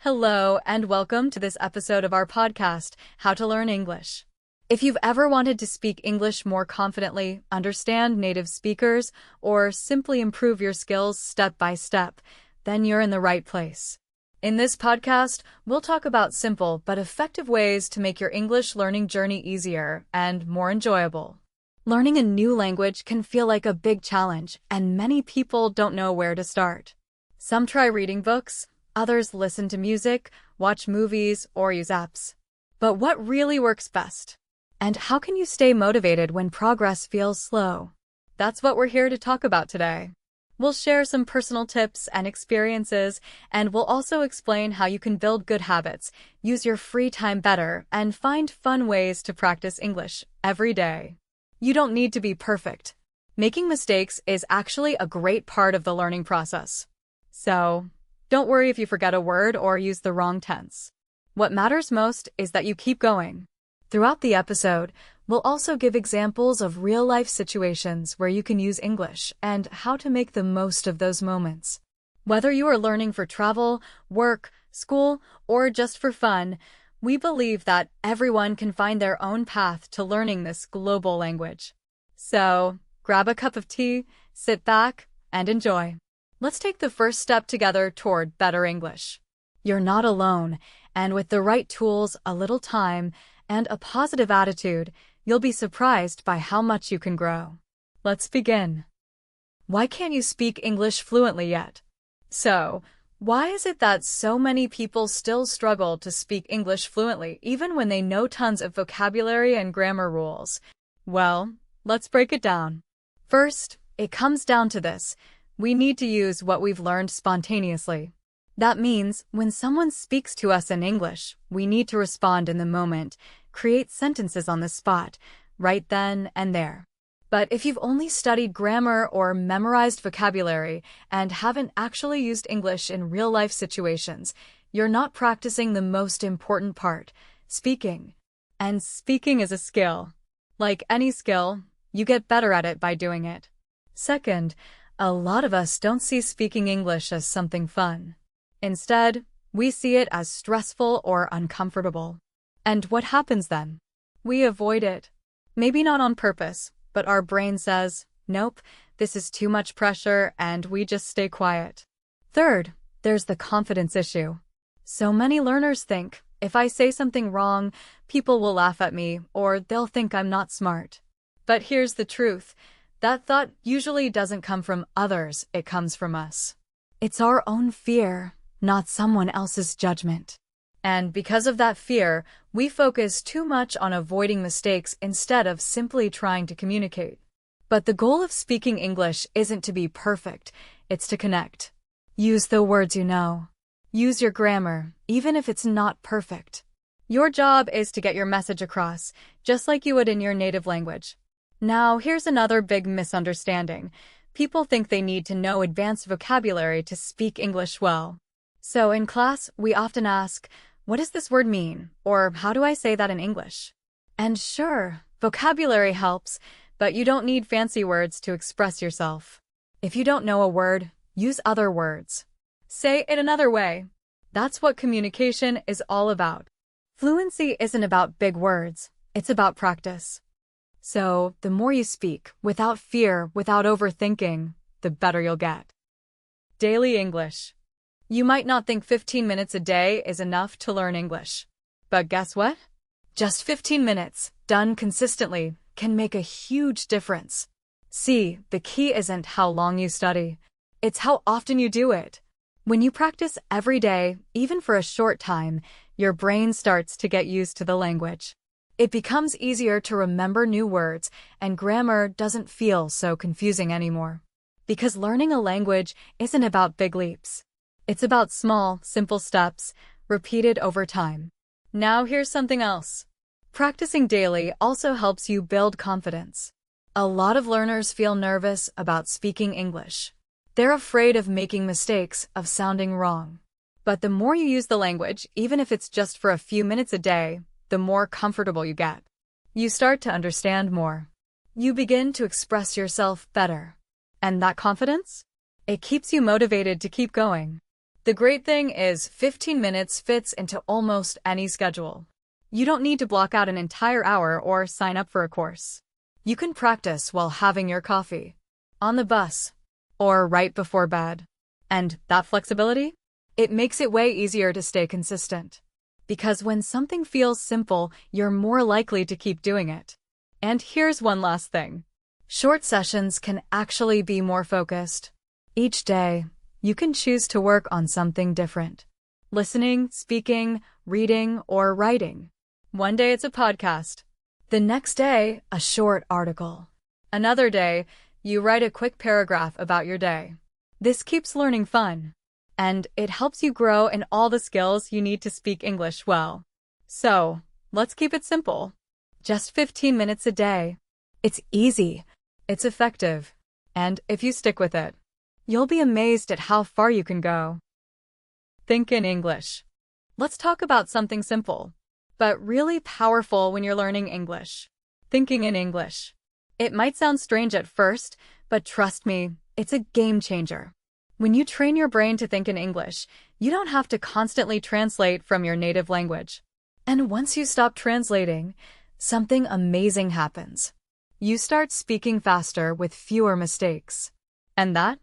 Hello, and welcome to this episode of our podcast, How to Learn English. If you've ever wanted to speak English more confidently, understand native speakers, or simply improve your skills step by step, then you're in the right place. In this podcast, we'll talk about simple but effective ways to make your English learning journey easier and more enjoyable. Learning a new language can feel like a big challenge, and many people don't know where to start. Some try reading books, others listen to music, watch movies, or use apps. But what really works best? And how can you stay motivated when progress feels slow? That's what we're here to talk about today. We'll share some personal tips and experiences, and we'll also explain how you can build good habits, use your free time better, and find fun ways to practice English every day. You don't need to be perfect. Making mistakes is actually a great part of the learning process. So, don't worry if you forget a word or use the wrong tense. What matters most is that you keep going. Throughout the episode, we'll also give examples of real-life situations where you can use English and how to make the most of those moments. Whether you are learning for travel, work, school, or just for fun, we believe that everyone can find their own path to learning this global language. So, grab a cup of tea, sit back, and enjoy. Let's take the first step together toward better English. You're not alone, and with the right tools, a little time, and a positive attitude, you'll be surprised by how much you can grow. Let's begin. Why can't you speak English fluently yet? So, why is it that so many people still struggle to speak English fluently even when they know tons of vocabulary and grammar rules? Well, let's break it down. First, it comes down to this. We need to use what we've learned spontaneously. That means when someone speaks to us in English, we need to respond in the moment, create sentences on the spot, right then and there. But if you've only studied grammar or memorized vocabulary and haven't actually used English in real-life situations, you're not practicing the most important part, speaking. And speaking is a skill. Like any skill, you get better at it by doing it. Second, a lot of us don't see speaking English as something fun. Instead, we see it as stressful or uncomfortable. And what happens then? We avoid it. Maybe not on purpose, but our brain says, nope, this is too much pressure, and we just stay quiet. Third, there's the confidence issue. So many learners think, if I say something wrong, people will laugh at me, or they'll think I'm not smart. But here's the truth. That thought usually doesn't come from others, it comes from us. It's our own fear, not someone else's judgment. And because of that fear, we focus too much on avoiding mistakes instead of simply trying to communicate. But the goal of speaking English isn't to be perfect, it's to connect. Use the words you know. Use your grammar, even if it's not perfect. Your job is to get your message across, just like you would in your native language. Now, here's another big misunderstanding. People think they need to know advanced vocabulary to speak English well. So in class, we often ask, what does this word mean? Or how do I say that in English? And sure, vocabulary helps, but you don't need fancy words to express yourself. If you don't know a word, use other words. Say it another way. That's what communication is all about. Fluency isn't about big words, it's about practice. So, the more you speak, without fear, without overthinking, the better you'll get. Daily English. You might not think 15 minutes a day is enough to learn English. But guess what? Just 15 minutes, done consistently, can make a huge difference. See, the key isn't how long you study. It's how often you do it. When you practice every day, even for a short time, your brain starts to get used to the language. It becomes easier to remember new words, and grammar doesn't feel so confusing anymore. Because learning a language isn't about big leaps. It's about small, simple steps, repeated over time. Now here's something else. Practicing daily also helps you build confidence. A lot of learners feel nervous about speaking English. They're afraid of making mistakes, of sounding wrong. But the more you use the language, even if it's just for a few minutes a day, the more comfortable you get. You start to understand more. You begin to express yourself better. And that confidence? It keeps you motivated to keep going. The great thing is 15 minutes fits into almost any schedule. You don't need to block out an entire hour or sign up for a course. You can practice while having your coffee, on the bus, or right before bed. And that flexibility? It makes it way easier to stay consistent. Because when something feels simple, you're more likely to keep doing it. And here's one last thing. Short sessions can actually be more focused. Each day, you can choose to work on something different. Listening, speaking, reading, or writing. One day it's a podcast. The next day, a short article. Another day, you write a quick paragraph about your day. This keeps learning fun. And it helps you grow in all the skills you need to speak English well. So, let's keep it simple. Just 15 minutes a day. It's easy. It's effective. And if you stick with it, you'll be amazed at how far you can go. Think in English. Let's talk about something simple, but really powerful when you're learning English. Thinking in English. It might sound strange at first, but trust me, it's a game changer. When you train your brain to think in English, you don't have to constantly translate from your native language. And once you stop translating, something amazing happens. You start speaking faster with fewer mistakes. And that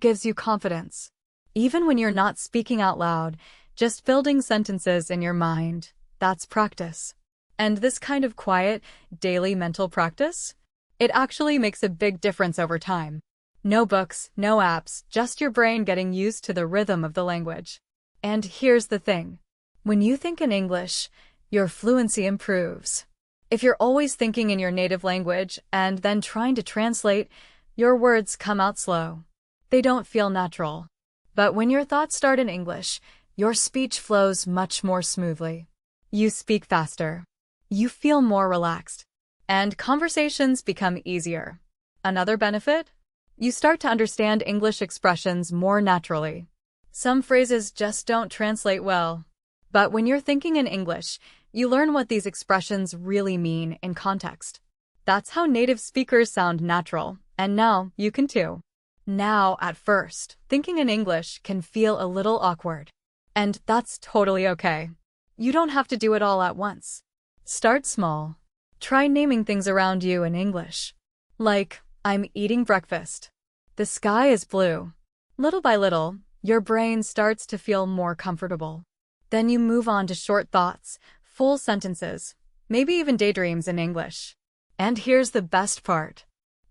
gives you confidence. Even when you're not speaking out loud, just building sentences in your mind, that's practice. And this kind of quiet, daily mental practice, it actually makes a big difference over time. No books, no apps, just your brain getting used to the rhythm of the language. And here's the thing. When you think in English, your fluency improves. If you're always thinking in your native language and then trying to translate, your words come out slow. They don't feel natural. But when your thoughts start in English, your speech flows much more smoothly. You speak faster. You feel more relaxed. And conversations become easier. Another benefit? You start to understand English expressions more naturally. Some phrases just don't translate well. But when you're thinking in English, you learn what these expressions really mean in context. That's how native speakers sound natural, and now you can too. Now, at first, thinking in English can feel a little awkward. And that's totally okay. You don't have to do it all at once. Start small. Try naming things around you in English. Like, I'm eating breakfast. The sky is blue. Little by little, your brain starts to feel more comfortable. Then you move on to short thoughts, full sentences, maybe even daydreams in English. And here's the best part.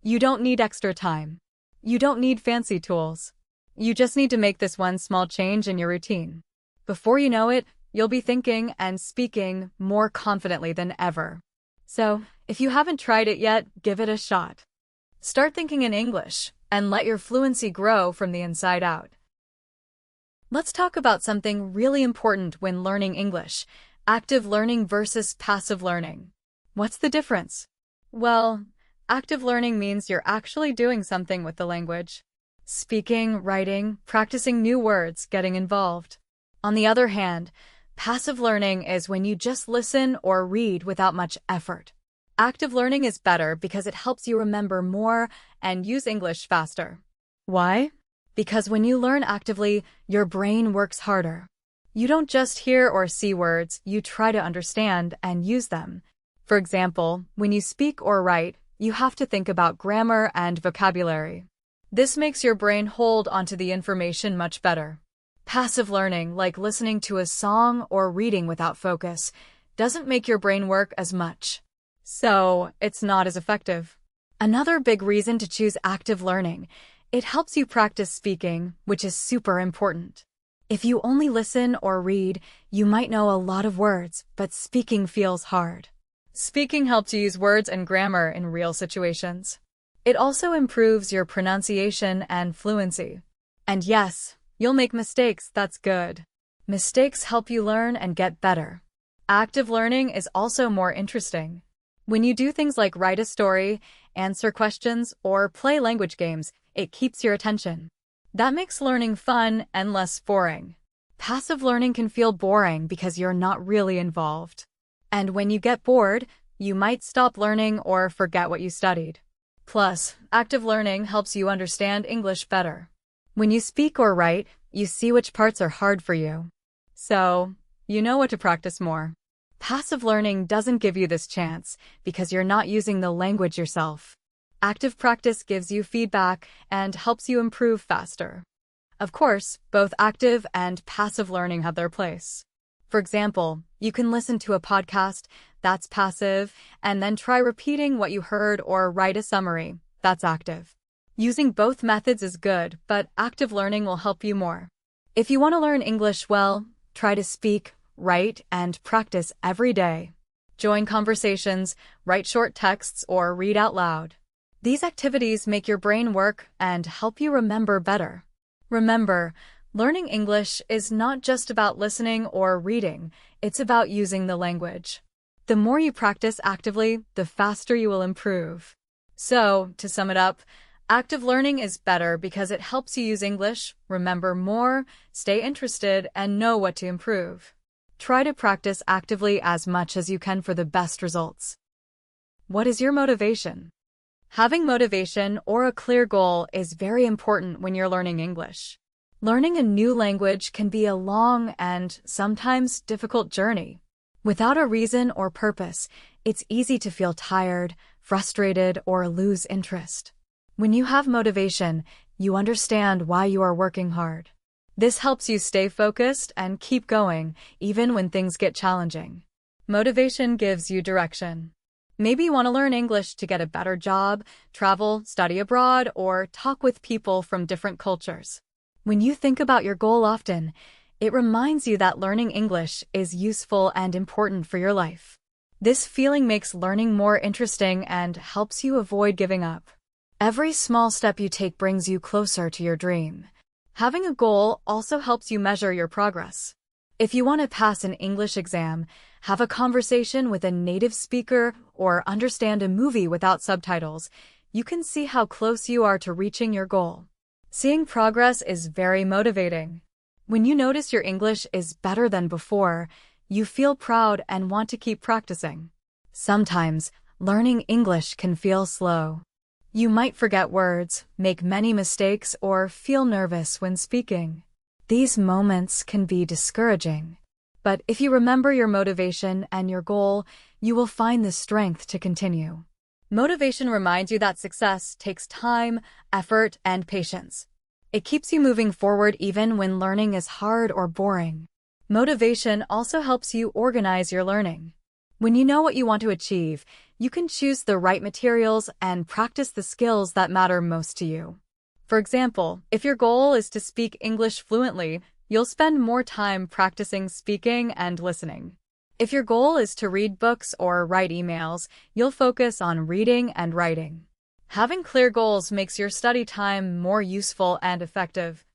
You don't need extra time. You don't need fancy tools. You just need to make this one small change in your routine. Before you know it, you'll be thinking and speaking more confidently than ever. So, if you haven't tried it yet, give it a shot. Start thinking in English and let your fluency grow from the inside out. Let's talk about something really important when learning English: active learning versus passive learning. What's the difference? Well, active learning means you're actually doing something with the language. Speaking, writing, practicing new words, getting involved. On the other hand, passive learning is when you just listen or read without much effort. Active learning is better because it helps you remember more and use English faster. Why? Because when you learn actively, your brain works harder. You don't just hear or see words, you try to understand and use them. For example, when you speak or write, you have to think about grammar and vocabulary. This makes your brain hold onto the information much better. Passive learning, like listening to a song or reading without focus, doesn't make your brain work as much. So, it's not as effective. Another big reason to choose active learning: it helps you practice speaking, which is super important. If you only listen or read, you might know a lot of words, but speaking feels hard. Speaking helps you use words and grammar in real situations. It also improves your pronunciation and fluency. And yes, you'll make mistakes, that's good. Mistakes help you learn and get better. Active learning is also more interesting. When you do things like write a story, answer questions, or play language games, it keeps your attention. That makes learning fun and less boring. Passive learning can feel boring because you're not really involved. And when you get bored, you might stop learning or forget what you studied. Plus, active learning helps you understand English better. When you speak or write, you see which parts are hard for you. So, you know what to practice more. Passive learning doesn't give you this chance because you're not using the language yourself. Active practice gives you feedback and helps you improve faster. Of course, both active and passive learning have their place. For example, you can listen to a podcast, that's passive, and then try repeating what you heard or write a summary, that's active. Using both methods is good, but active learning will help you more. If you want to learn English well, try to speak, write, and practice every day. Join conversations, write short texts, or read out loud. These activities make your brain work and help you remember better. Remember, learning English is not just about listening or reading, it's about using the language. The more you practice actively, the faster you will improve. So, to sum it up, active learning is better because it helps you use English, remember more, stay interested, and know what to improve. Try to practice actively as much as you can for the best results. What is your motivation? Having motivation or a clear goal is very important when you're learning English. Learning a new language can be a long and sometimes difficult journey. Without a reason or purpose, it's easy to feel tired, frustrated, or lose interest. When you have motivation, you understand why you are working hard. This helps you stay focused and keep going, even when things get challenging. Motivation gives you direction. Maybe you want to learn English to get a better job, travel, study abroad, or talk with people from different cultures. When you think about your goal often, it reminds you that learning English is useful and important for your life. This feeling makes learning more interesting and helps you avoid giving up. Every small step you take brings you closer to your dream. Having a goal also helps you measure your progress. If you want to pass an English exam, have a conversation with a native speaker, or understand a movie without subtitles, you can see how close you are to reaching your goal. Seeing progress is very motivating. When you notice your English is better than before, you feel proud and want to keep practicing. Sometimes, learning English can feel slow. You might forget words, make many mistakes, or feel nervous when speaking. These moments can be discouraging. But if you remember your motivation and your goal, you will find the strength to continue. Motivation reminds you that success takes time, effort, and patience. It keeps you moving forward even when learning is hard or boring. Motivation also helps you organize your learning. When you know what you want to achieve, you can choose the right materials and practice the skills that matter most to you. For example, if your goal is to speak English fluently, you'll spend more time practicing speaking and listening. If your goal is to read books or write emails, you'll focus on reading and writing. Having clear goals makes your study time more useful and effective.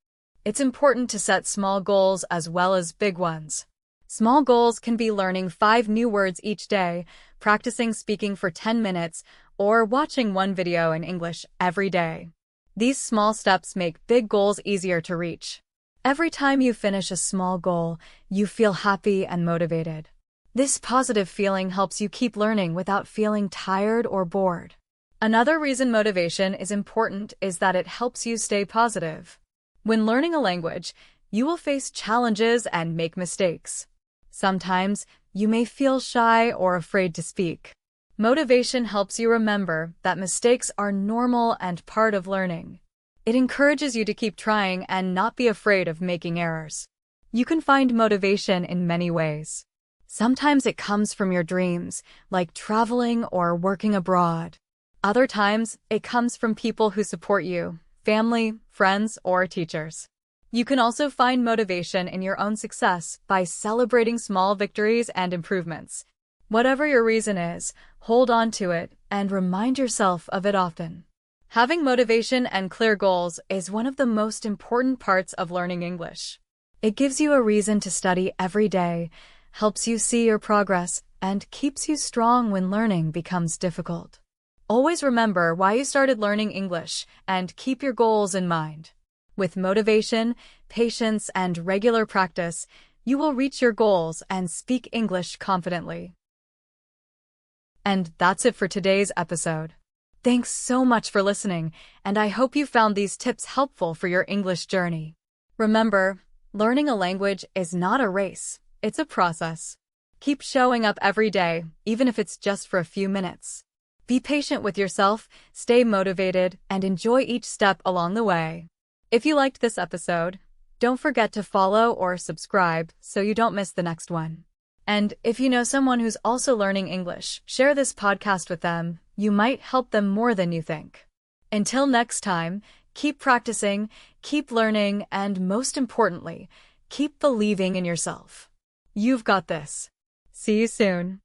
It's important to set small goals as well as big ones. Small goals can be learning 5 new words each day, practicing speaking for 10 minutes, or watching one video in English every day. These small steps make big goals easier to reach. Every time you finish a small goal, you feel happy and motivated. This positive feeling helps you keep learning without feeling tired or bored. Another reason motivation is important is that it helps you stay positive. When learning a language, you will face challenges and make mistakes. Sometimes, you may feel shy or afraid to speak. Motivation helps you remember that mistakes are normal and part of learning. It encourages you to keep trying and not be afraid of making errors. You can find motivation in many ways. Sometimes it comes from your dreams, like traveling or working abroad. Other times, it comes from people who support you, family, friends, or teachers. You can also find motivation in your own success by celebrating small victories and improvements. Whatever your reason is, hold on to it and remind yourself of it often. Having motivation and clear goals is one of the most important parts of learning English. It gives you a reason to study every day, helps you see your progress, and keeps you strong when learning becomes difficult. Always remember why you started learning English and keep your goals in mind. With motivation, patience, and regular practice, you will reach your goals and speak English confidently. And that's it for today's episode. Thanks so much for listening, and I hope you found these tips helpful for your English journey. Remember, learning a language is not a race, it's a process. Keep showing up every day, even if it's just for a few minutes. Be patient with yourself, stay motivated, and enjoy each step along the way. If you liked this episode, don't forget to follow or subscribe so you don't miss the next one. And if you know someone who's also learning English, share this podcast with them. You might help them more than you think. Until next time, keep practicing, keep learning, and most importantly, keep believing in yourself. You've got this. See you soon.